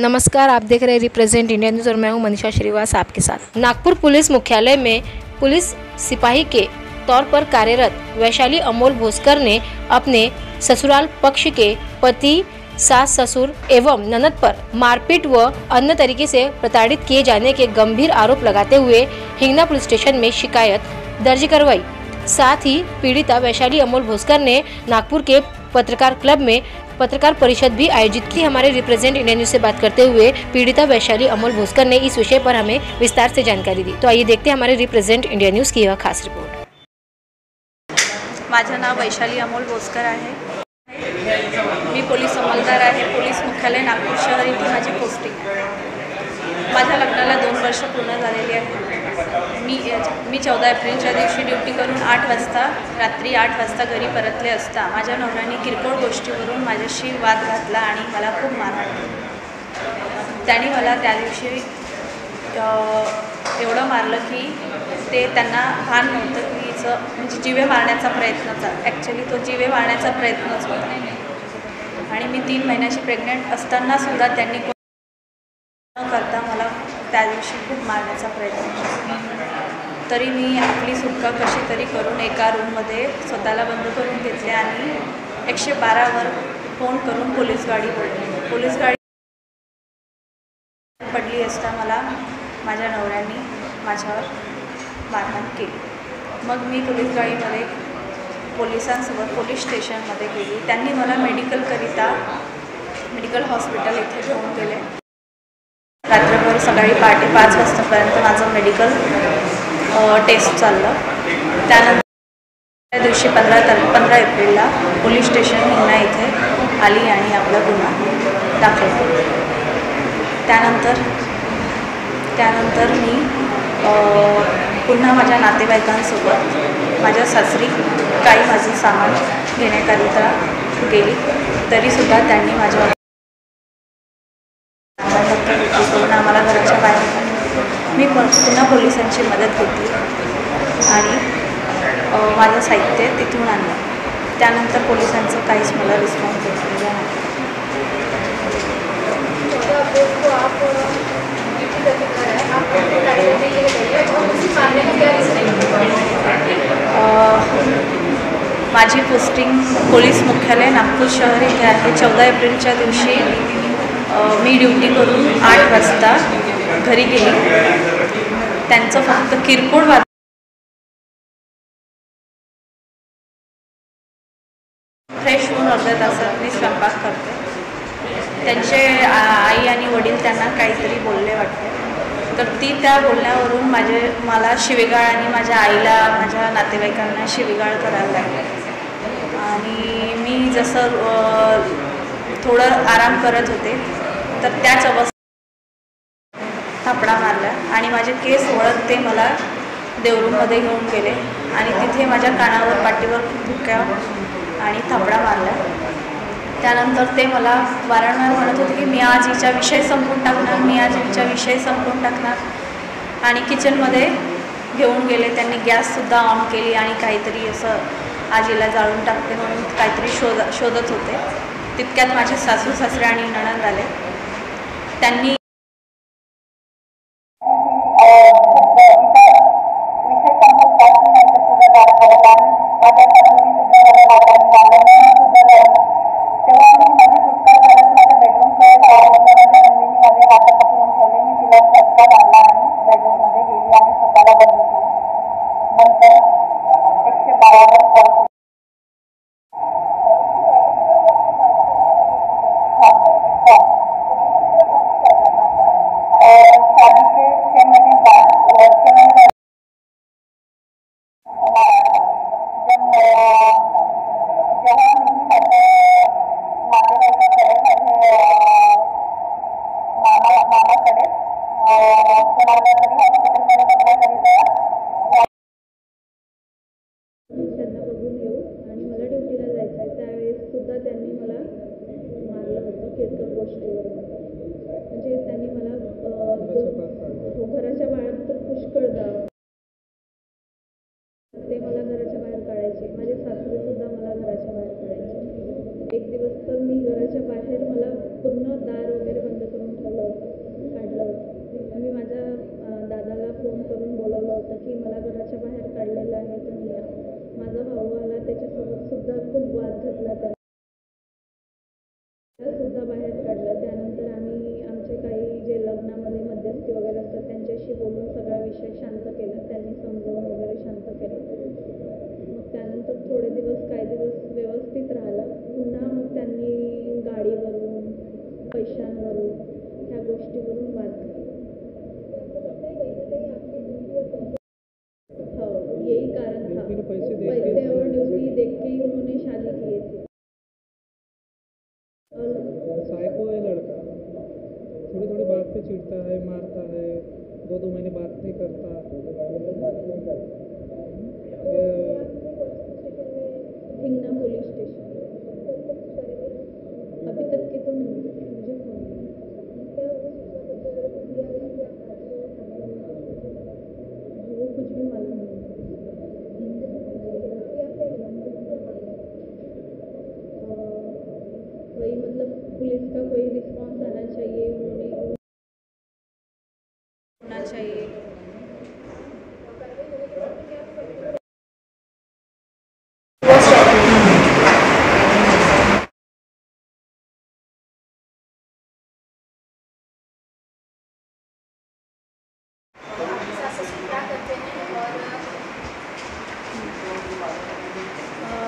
नमस्कार, आप देख रहे हैं रिप्रेजेंट इंडिया न्यूज़ और मैं हूं मनीषा श्रीवास आपके साथ। नागपुर पुलिस मुख्यालय में पुलिस सिपाही के तौर पर कार्यरत वैशाली अमोल भोसकर ने अपने ससुराल पक्ष के पति, सास ससुर एवं ननद पर मारपीट व अन्य तरीके से प्रताड़ित किए जाने के गंभीर आरोप लगाते हुए हिंगना पुलिस स्टेशन में शिकायत दर्ज करवाई। साथ ही पीड़िता वैशाली अमोल भोसकर ने नागपुर के पत्रकार क्लब में पत्रकार परिषद भी आयोजित की। हमारे रिप्रेजेंट इंडिया न्यूज़ से बात करते हुए पीड़िता वैशाली अमोल भोसकर ने इस विषय पर हमें विस्तार से जानकारी दी। तो आइए देखते हैं हमारे रिप्रेजेंट इंडिया न्यूज़ की यह खास रिपोर्ट। माझं नाव वैशाली अमोल भोसकर आहे। मी पोलीस अंमलदार आहे। पोलीस मुख्यालय नागपूर शहर इथे माझी पोस्टिंग आहे। माझ्या लग्नाला 2 वर्ष पूर्ण झालेली आहेत। मी 14 एप्रिलच्या दिवशी ड्युटी करून 8 वाजता रात्री 8 वाजता घरी परतले असता माझ्या नवऱ्याने किरकोळ गोष्टीवरून माझ्याशी वाद घातला आणि मला खूप मारहाण केली। त्यांनी मला त्या दिवशी एवढं मारलं की ते त्यांना भान नव्हतं की म्हणजे जीवे मारण्याचा प्रयत्नचा ॲक्च्युली तो जीवे मारण्याचा प्रयत्नच होता। आणि मी 3 महिन्याची प्रेग्नंट असताना सुद्धा त्यांनी न करता मला त्या दिवशी खूप मारण्याचा प्रयत्न केला। तरी मी आपली सुटका कशी तरी करून एका रूममध्ये स्वतःला बंद करून घेतले आणि 112 वर फोन करून पोलीस गाडी बोलवली। पोलीस गाडी पडली असता मला माझ्या नवऱ्याने माझ्यावर मारहाण केली। मग मी पोलीस गाडीमध्ये पोलिसांसोबत पोलीस स्टेशनमध्ये गेली। त्यांनी मला मेडिकल हॉस्पिटल इथे घेऊन गेले। रात्रभर सकाळी पहाटे 5 वाजतापर्यंत माझं मेडिकल टेस्ट चाललं। त्यानंतर त्या दिवशी 15 एप्रिलला पोलीस स्टेशन हिंगणा इथे आली आणि आपला गुन्हा दाखल केला। त्यानंतर मी पुन्हा माझ्या नातेवाईकांसोबत माझ्या सासरी काही माझं सामान घेण्याकरिता गेली। तरीसुद्धा त्यांनी माझ्यावर आम्हाला घराच्या बाहेर मी पुन्हा पोलिसांची मदत घेतली आणि माझं साहित्य तिथून आणलं। त्यानंतर पोलिसांचं काहीच मला रिस्पॉन्स भेटलेला नाही। माझी पोस्टिंग पोलीस मुख्यालय नागपूर शहर इथे आहे। 14 एप्रिलच्या दिवशी मी ड्युटी करून 8 वाजता घरी गेली। त्यांचं फक्त किरकोळ वाद फ्रेश होऊन अर्ध्या तासात मी स्वयंपाक करते। त्यांचे आई आणि वडील त्यांना काहीतरी बोलले वाटते, तर ती त्या बोलण्यावरून मला शिवीगाळ आणि माझ्या आईला माझ्या नातेवाईकांना शिवीगाळ करायला लागली। आणि मी जसं थोडं आराम करत होते तर त्याच अवस्थेत थापडा मारला आणि माझे केस वळत ते मला देवरूममध्ये घेऊन गेले आणि तिथे माझ्या कानावर पाठीवर खूप धुक्या आणि थापडा मारला। त्यानंतर ते मला वारंवार म्हणत होते की मी आज हिचा विषय संपवून टाकणार आणि किचनमध्ये घेऊन गेले। त्यांनी गॅससुद्धा ऑन केली आणि काहीतरी असं आज हिला जाळून टाकते म्हणून काहीतरी शोधत होते। तितक्यात माझे सासू सासरे आणि नणंद आले। त्यांनी त्यांनी मला मारलं होतं किरकोळ गोष्टीवरून। म्हणजे त्यांनी मला घराच्या बाहेर तर पुष्कळदा ते मला घराच्या बाहेर काढायचे। माझे सासरे सुद्धा मला घराच्या बाहेर काढायचे। एक दिवस तर मी घराच्या बाहेर मला पूर्ण दार वगैरे बंद करून ठेवलं होतं, काढलं होतं. मी माझ्या दादाला फोन करून बोलवलं होतं की मला घराच्या बाहेर काढलेलं आहे, तुम्ही या. माझा भाऊ आला, त्याच्यासोबत सुद्धा खूप वाद घातला, त्याला सुद्धा बाहेर काढलं. त्यानंतर आम्ही आमचे काही जे लग्नामध्ये मध्यस्थी वगैरे असतात त्यांच्याशी बोलून सगळा विषय शांत केला. त्यांनी समजावून वगैरे शांत केलं. मग त्यानंतर थोडे दिवस काही दिवस व्यवस्थित राहिलं. पुन्हा मग त्यांनी गाडीवरून, पैशांवरून, ह्या गोष्टीवरून वाद घातला. हो, यही कारण था. पैसे और ड्यूटी देख के ही उन्होंने शादी की थी. साइको है लड़का, थोड़ी थोड़ी बात पे चिढ़ता है, मारता है, 2-2 महीने बात नहीं करता। हिंगना पुलिस स्टेशन अभी तक के तो नहीं, मुझे फोन वो कुछ भी मालूम नहीं. वही मतलब पुलिस का कोई रिस्पॉन्स आना चाहिए, उन्होंने होना चाहिए.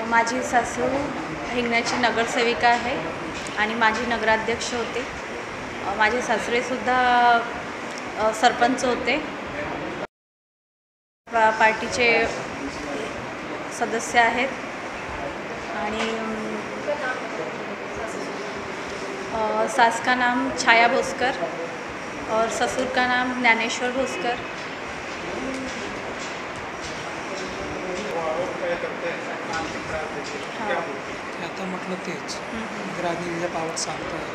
माझी सासू हिंगण्याची नगरसेविका आहे आणि माझी नगराध्यक्ष होते. माझे सासरेसुद्धा सरपंच होते, पार्टीचे सदस्य आहेत. आणि सास का नाम छाया भोसकर और ससुर का नाम ज्ञानेश्वर भोसकर. आता म्हटलं तेच राजनीतीचा पावर सांगतात,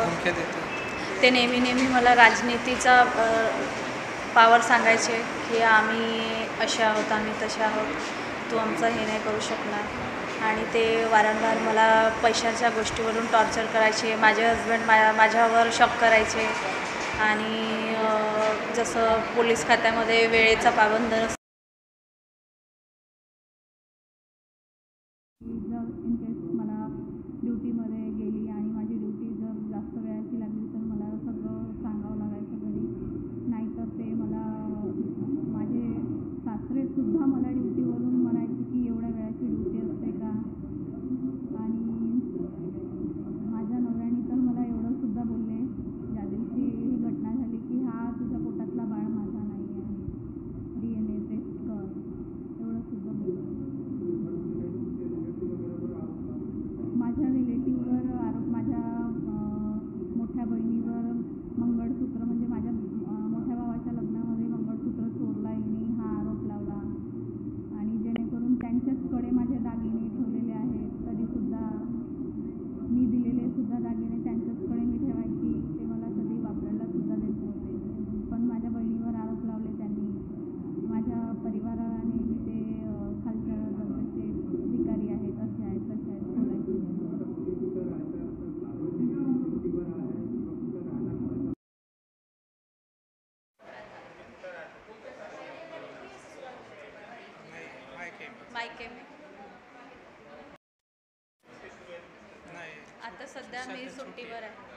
धमक्या देतात. ते नेहमी मला राजनीतीचा पावर सांगायचे की आम्ही असे आहोत, आम्ही तसे आहोत, तू आमचं हे नाही करू शकणार. आणि ते वारंवार मला पैशाच्या गोष्टीवरून टॉर्चर करायचे. माझे हजबंड माझ्यावर शॉक करायचे. आणि जसं पोलीस खात्यामध्ये वेळेचा पाबंद नसतो, जर इन केस मला ड्युटीमध्ये गेली आणि माझी ड्युटी जर जास्त वेळाची लागली तर मला सगळं सांगावं लागायचं घरी. नाहीतर ते मला माझे सासरेसुद्धा मला ड्युटीवरून म्हणायचे की एवढ्या वेळाची ड्युटी असते का. आणि माझ्या नवऱ्याने तर मला एवढंसुद्धा बोलले ज्या दिवशी ही घटना झाली की हा तुझ्या पोटातला बाळ माझा नाही आहे, DNA टेस्ट कर, एवढंसुद्धा बोलले. माझ्या रिलेटिव्हवर आरोप, माझ्या मोठ्या बहिणीवर मंगळसूत्र, म्हणजे माझ्या मोठ्या भावाच्या लग्नामध्ये मंगळसूत्र चोरला यांनी, हा आरोप लावला. आणि जेणेकरून त्यांच्याचकडे माझे दागिने ठेवलेले आहेत, तरीसुद्धा मी दिलेले सुद्धा दागिने त्यांच्याचकडे मी ठेवायची, ते मला कधी वापरायला सुद्धा देत नव्हते. पण माझ्या बहिणीवर आरोप लावले त्यांनी. माझ्या परिवाराने मी ते खालच्या दर्जाचे अधिकारी आहेत, असे आहेत, तसे आहेत बोलायचे. मायके में आता सध्या मी सुट्टीवर आहे.